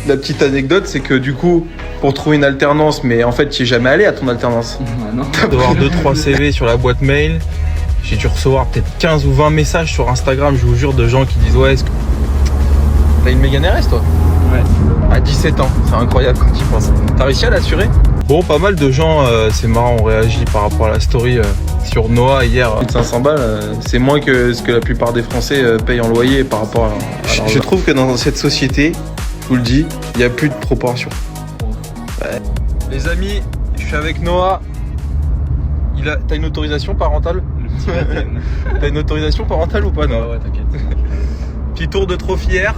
La petite anecdote, c'est que du coup, pour trouver une alternance, mais en fait, tu n'y es jamais allé à ton alternance. Ouais, non. T'as d'avoir 2-3 CV sur la boîte mail. J'ai dû recevoir peut-être 15 ou 20 messages sur Instagram, je vous jure, de gens qui disent ouais, est-ce que t'as une Mégane RS toi? Ouais. À 17 ans, c'est incroyable quand tu y penses. T'as réussi à l'assurer? Bon, pas mal de gens, c'est marrant, ont réagi par rapport à la story sur Noah hier. Plus de 500 balles, c'est moins que ce que la plupart des Français payent en loyer par rapport à leur... Je trouve que dans cette société, je vous le dis, il n'y a plus de proportion. Ouais. Les amis, je suis avec Noah. T'as une autorisation parentale? T'as une autorisation parentale ou pas? Non. Ouais, t'inquiète. Petit tour de trophée hier.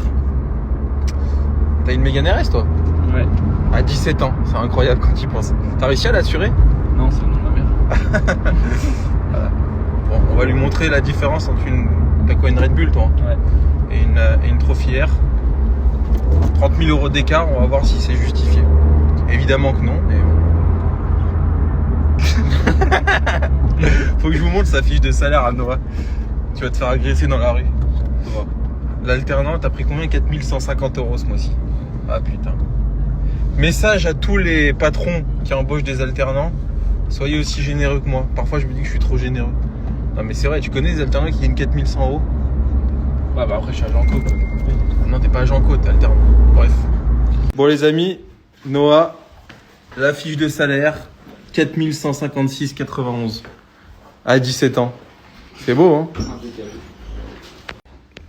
T'as une Mégane RS toi? Ouais. À 17 ans, c'est incroyable quand tu y penses. T'as réussi à l'assurer? Non, c'est le nom de ma mère. Voilà. Bon, on va lui montrer la différence entre une... T'as quoi, une Red Bull toi? Ouais. Et une Trophy R. 30 000 € d'écart, on va voir si c'est justifié. Évidemment que non, mais... Faut que je vous montre sa fiche de salaire à Noah. Tu vas te faire agresser dans la rue. L'alternant, t'as pris combien? 4 150 € ce mois-ci. Ah putain. Message à tous les patrons qui embauchent des alternants. Soyez aussi généreux que moi. Parfois je me dis que je suis trop généreux. Non mais c'est vrai, tu connais des alternants qui gagnent 4 100 €? Ouais, bah après je suis agent co. Non, t'es pas agent co, t'es alternant. Bref. Bon les amis, Noah, la fiche de salaire, 4 156,91 à 17 ans. C'est beau, hein?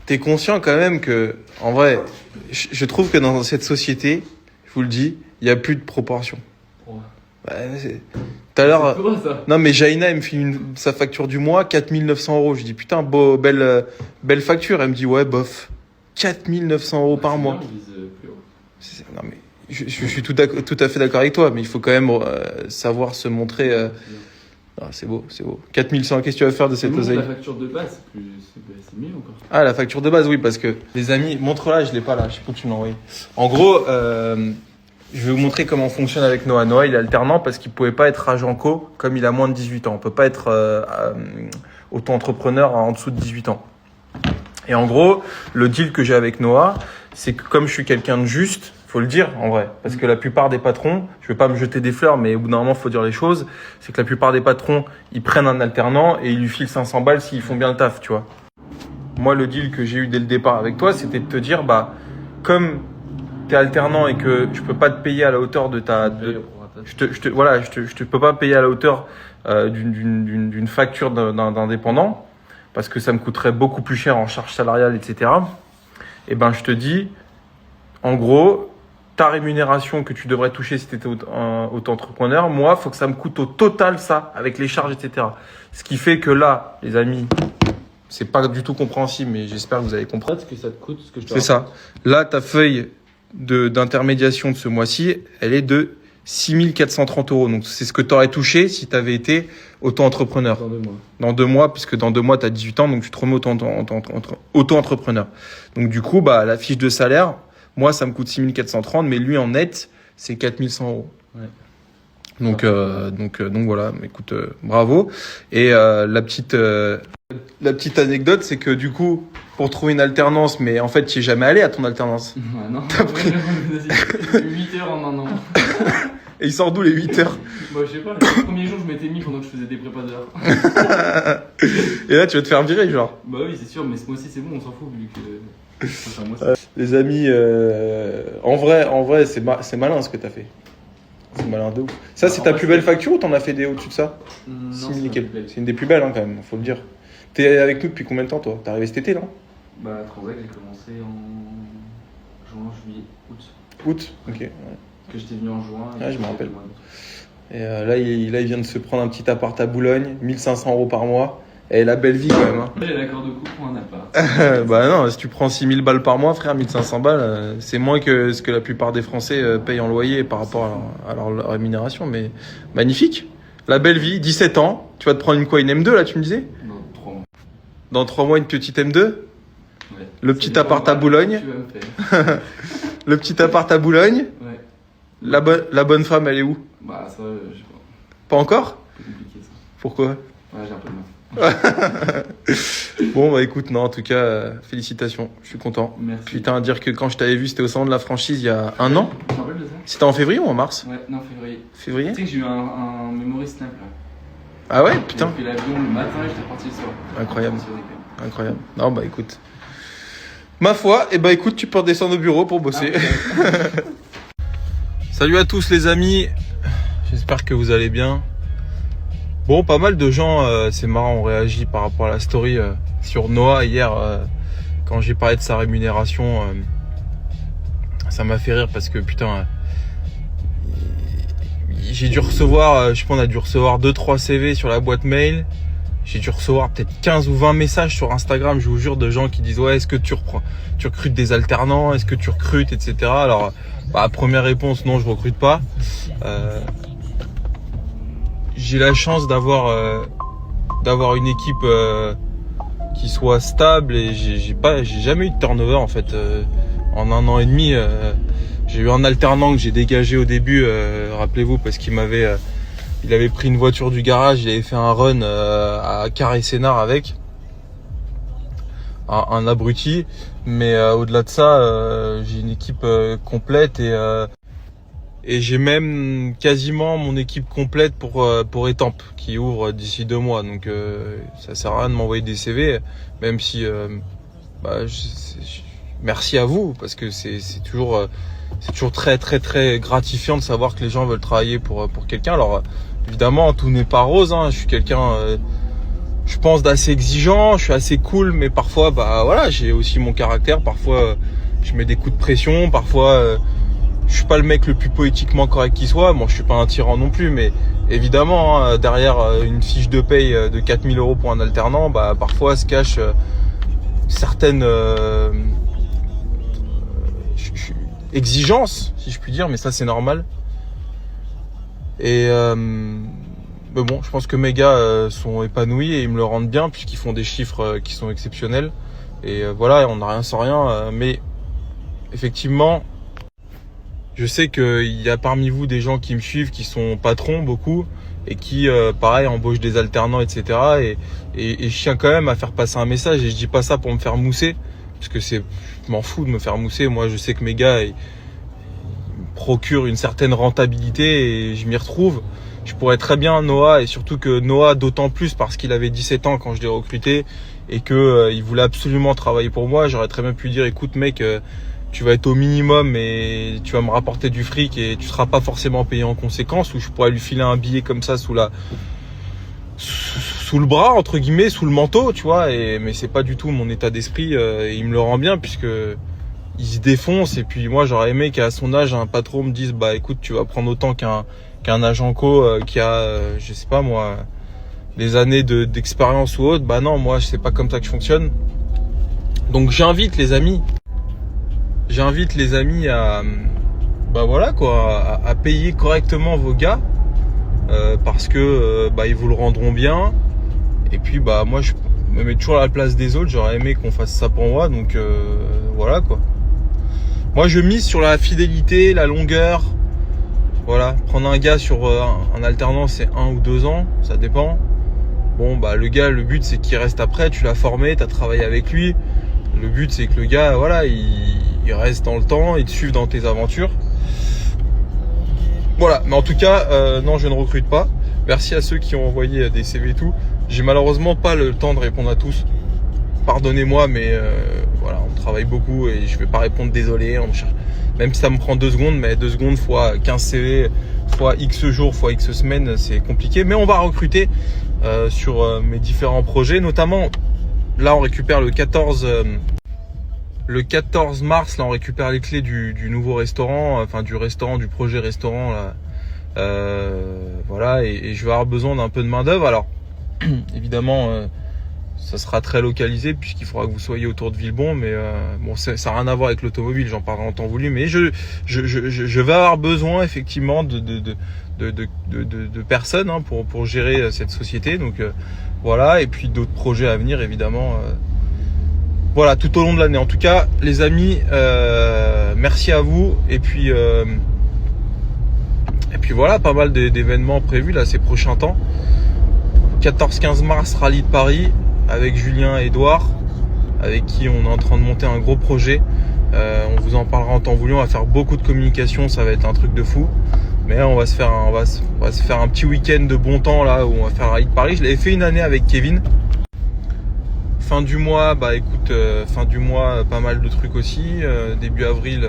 T'es conscient quand même que, en vrai, je trouve que dans cette société, je vous le dis, il n'y a plus de proportion. Ouais. Ouais, tout à l'heure, C'est quoi ça? non mais Jaina, elle me file sa facture du mois, 4 900 €. Je dis putain, belle facture. Elle me dit ouais, bof. 4 900 € par mois. Non mais je suis tout à fait d'accord avec toi, mais il faut quand même savoir se montrer. Ah, c'est beau, c'est beau. 4100, qu'est-ce que tu vas faire de cette oseille? La facture de base, c'est mieux encore. Ah, la facture de base, oui, parce que les amis, montre-la, je l'ai pas là, je sais pas où tu me l'as envoyé. En gros, je vais vous montrer comment on fonctionne avec Noah. Noah, il est alternant parce qu'il pouvait pas être agent co comme il a moins de 18 ans. On peut pas être auto-entrepreneur en dessous de 18 ans. Et en gros, le deal que j'ai avec Noah, c'est que comme je suis quelqu'un de juste, faut le dire en vrai, parce que la plupart des patrons, je vais pas me jeter des fleurs, mais au bout d'un moment, faut dire les choses, c'est que la plupart des patrons, ils prennent un alternant et ils lui filent 500 balles s'ils font bien le taf, tu vois. Moi, le deal que j'ai eu dès le départ avec toi, c'était de te dire, bah, comme t'es alternant et que je peux pas te payer à la hauteur de ta... je te peux pas payer à la hauteur d'une facture d'un dépendant, parce que ça me coûterait beaucoup plus cher en charges salariales, etc. Et ben, je te dis, en gros, ta rémunération que tu devrais toucher si tu étais auto-entrepreneur, moi, il faut que ça me coûte au total ça, avec les charges, etc. Ce qui fait que là, les amis, c'est pas du tout compréhensible, mais j'espère que vous allez comprendre. Ce que ça te coûte, ce que je te C'est ça. Là, ta feuille d'intermédiation de ce mois-ci, elle est de 6 430 €. Donc, c'est ce que tu aurais touché si tu avais été auto-entrepreneur. Dans 2 mois. Dans 2 mois, puisque dans 2 mois, tu as 18 ans, donc tu te remets auto-entrepreneur. Donc, du coup, bah, la fiche de salaire, moi, ça me coûte 6 430, mais lui, en net, c'est 4 100 €. Ouais. Donc voilà, écoute, bravo. Et la petite anecdote, c'est que du coup, pour trouver une alternance, mais en fait, tu n'y es jamais allé à ton alternance. Ouais, non. T'as pris- 8 heures en un an. Et il sort d'où les 8 heures? Moi, je sais pas, le premier jour, je m'étais mis pendant que je faisais des prépas d'heures. Et là, tu vas te faire virer, genre. Bah oui, c'est sûr, mais ce mois-ci, c'est bon, on s'en fout, vu que. Enfin, moi, Les amis, en vrai, c'est malin ce que t'as fait. C'est malin de ouf. Ça, c'est ta plus belle facture ou t'en as fait des au-dessus de ça? non, Si, c'est nickel. la plus belle. C'est une des plus belles, hein, quand même, faut le dire. T'es avec nous depuis combien de temps, toi? T'es arrivé cet été, non? Bah, Transac, j'ai commencé en juin, juillet, août. Août? Ok. Ouais. Que j'étais venu en juin. Ouais, je me rappelle. Et là, il vient de se prendre un petit appart à Boulogne, 1500 € par mois. Et la belle vie, quand même. Hein. J'ai l'accord de couple pour un appart. Bah non, si tu prends 6000 balles par mois, frère, 1500 balles, c'est moins que ce que la plupart des Français payent en loyer par rapport à leur rémunération. Mais magnifique. La belle vie, 17 ans. Tu vas te prendre une M2, là, tu me disais? Dans 3 mois. Dans 3 mois, une petite M2? Ouais. Le Ça petit dépend appart à de Boulogne? ce que tu vas me faire. Le petit appart à Boulogne? Ouais. La bonne femme, elle est où? Bah, ça, je sais pas. Pas encore? C'est compliqué ça. Pourquoi? Ouais, j'ai un peu de mal. Bon, bah écoute, non, en tout cas, félicitations, je suis content. Merci. Putain, à dire que quand je t'avais vu, c'était au salon de la franchise il y a un an. Tu te rappelles de ça? C'était en février ou en mars? Ouais, non, février. Février? Tu sais que j'ai eu un memory snap là. Ah ouais, J'ai putain. pris l'avion le matin et j'étais parti le soir. Incroyable. Sur des câbles. Incroyable. Non, bah écoute. Ma foi, et bah écoute, tu peux redescendre au bureau pour bosser. Salut à tous les amis, j'espère que vous allez bien. Bon, pas mal de gens, c'est marrant, ont réagi par rapport à la story sur Noah hier, quand j'ai parlé de sa rémunération. Ça m'a fait rire parce que putain, j'ai dû recevoir, je pense on a dû recevoir 2-3 CV sur la boîte mail. J'ai dû recevoir peut-être 15 ou 20 messages sur Instagram, je vous jure, de gens qui disent ouais, est-ce que tu recrutes des alternants, est-ce que tu recrutes, etc. Alors, bah, première réponse, non, je recrute pas. J'ai la chance d'avoir une équipe qui soit stable et j'ai jamais eu de turnover en fait. En un an et demi, j'ai eu un alternant que j'ai dégagé au début, rappelez-vous, parce qu'il avait pris une voiture du garage, il avait fait un run à Carré-Sénard avec un abruti. Mais au-delà de ça, j'ai une équipe complète et j'ai même quasiment mon équipe complète pour Étampes qui ouvre d'ici 2 mois. Donc ça sert à rien de m'envoyer des CV, même si merci à vous parce que c'est toujours très très très gratifiant de savoir que les gens veulent travailler pour quelqu'un. Alors évidemment, tout n'est pas rose, hein. Je suis quelqu'un, je pense, d'assez exigeant, je suis assez cool, mais parfois, bah voilà, j'ai aussi mon caractère. Parfois, je mets des coups de pression. Parfois, je suis pas le mec le plus poétiquement correct qui soit. Bon, je suis pas un tyran non plus, mais évidemment, hein, derrière une fiche de paye de 4 000 € pour un alternant, bah parfois se cache certaines exigences, si je puis dire, mais ça c'est normal. Et mais bon, je pense que mes gars sont épanouis et ils me le rendent bien puisqu'ils font des chiffres qui sont exceptionnels. Et voilà, on n'a rien sans rien. Mais effectivement, je sais qu'il y a parmi vous des gens qui me suivent, qui sont patrons beaucoup et qui, pareil, embauchent des alternants, etc. Et je tiens quand même à faire passer un message. Et je dis pas ça pour me faire mousser, parce que je m'en fous de me faire mousser. Moi, je sais que mes gars, ils procurent une certaine rentabilité et je m'y retrouve. Je pourrais très bien Noah, et surtout que Noah d'autant plus parce qu'il avait 17 ans quand je l'ai recruté et que il voulait absolument travailler pour moi. J'aurais très bien pu dire écoute mec, tu vas être au minimum et tu vas me rapporter du fric et tu seras pas forcément payé en conséquence, ou je pourrais lui filer un billet comme ça sous le bras entre guillemets, sous le manteau, tu vois. Mais c'est pas du tout mon état d'esprit et il me le rend bien puisque il se défonce. Et puis moi j'aurais aimé qu'à son âge un patron me dise bah écoute, tu vas prendre autant qu'un agent co qui a je sais pas moi des années d'expérience ou autre. Bah non, moi c'est pas comme ça que je fonctionne. Donc j'invite les amis à bah voilà quoi, à payer correctement vos gars parce que bah ils vous le rendront bien. Et puis bah moi je me mets toujours à la place des autres, j'aurais aimé qu'on fasse ça pour moi, donc voilà quoi. Moi je mise sur la fidélité, la longueur. Voilà, prendre un gars sur un alternant, c'est 1 ou 2 ans, ça dépend. Bon bah le gars, le but c'est qu'il reste après, tu l'as formé, tu as travaillé avec lui. Le but c'est que le gars, voilà, il reste dans le temps, il te suive dans tes aventures. Voilà, mais en tout cas, non, je ne recrute pas. Merci à ceux qui ont envoyé des CV et tout. J'ai malheureusement pas le temps de répondre à tous. Pardonnez-moi, mais voilà, on travaille beaucoup et je vais pas répondre, désolé. Même si ça me prend 2 secondes, mais 2 secondes fois 15 CV, fois X jours, fois X semaines, c'est compliqué. Mais on va recruter sur mes différents projets, notamment là on récupère le 14 mars, là on récupère les clés du nouveau restaurant, enfin du projet restaurant là. Voilà, et je vais avoir besoin d'un peu de main d'œuvre. Alors évidemment ça sera très localisé puisqu'il faudra que vous soyez autour de Villebon, mais bon ça n'a rien à voir avec l'automobile, j'en parlerai en temps voulu, mais je vais avoir besoin effectivement de personnes hein, pour gérer cette société, donc voilà, et puis d'autres projets à venir évidemment voilà, tout au long de l'année. En tout cas les amis, merci à vous, et puis voilà, pas mal d'événements prévus là ces prochains temps. 14-15 mars, rallye de Paris avec Julien et Edouard, avec qui on est en train de monter un gros projet. On vous en parlera en temps voulu. On va faire beaucoup de communication, ça va être un truc de fou. Mais on va se faire un petit week-end de bon temps là où on va faire la rallye de Paris. Je l'avais fait une année avec Kevin. Fin du mois, bah écoute, fin du mois, pas mal de trucs aussi. Début avril,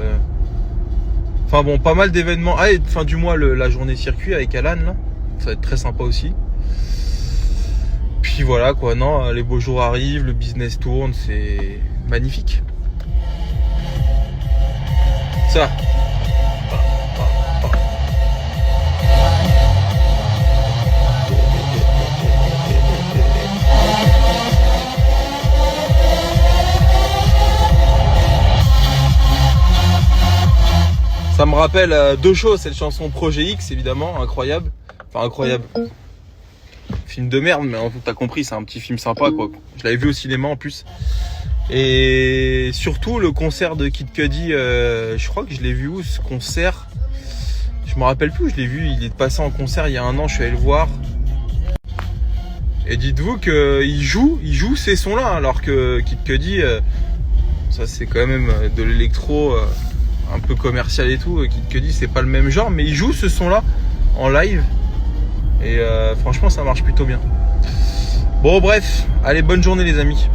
enfin bon, pas mal d'événements. Ah, et fin du mois, la journée circuit avec Alan là, ça va être très sympa aussi. Puis voilà quoi, non, les beaux jours arrivent, le business tourne, c'est magnifique. Ça. Ça me rappelle deux choses, cette chanson Projet X évidemment, incroyable. Enfin incroyable. Film de merde, mais t'as compris, c'est un petit film sympa quoi. Je l'avais vu au cinéma en plus. Et surtout le concert de Kid Cudi, je crois que je l'ai vu où ce concert? Je me rappelle plus où je l'ai vu, il est passé en concert il y a un an, je suis allé le voir. Et dites-vous qu'il joue ces sons-là, alors que Kid Cudi, ça c'est quand même de l'électro un peu commercial et tout. Kid Cudi c'est pas le même genre, mais il joue ce son-là en live. Et franchement ça marche plutôt bien. Bon bref, allez, bonne journée les amis.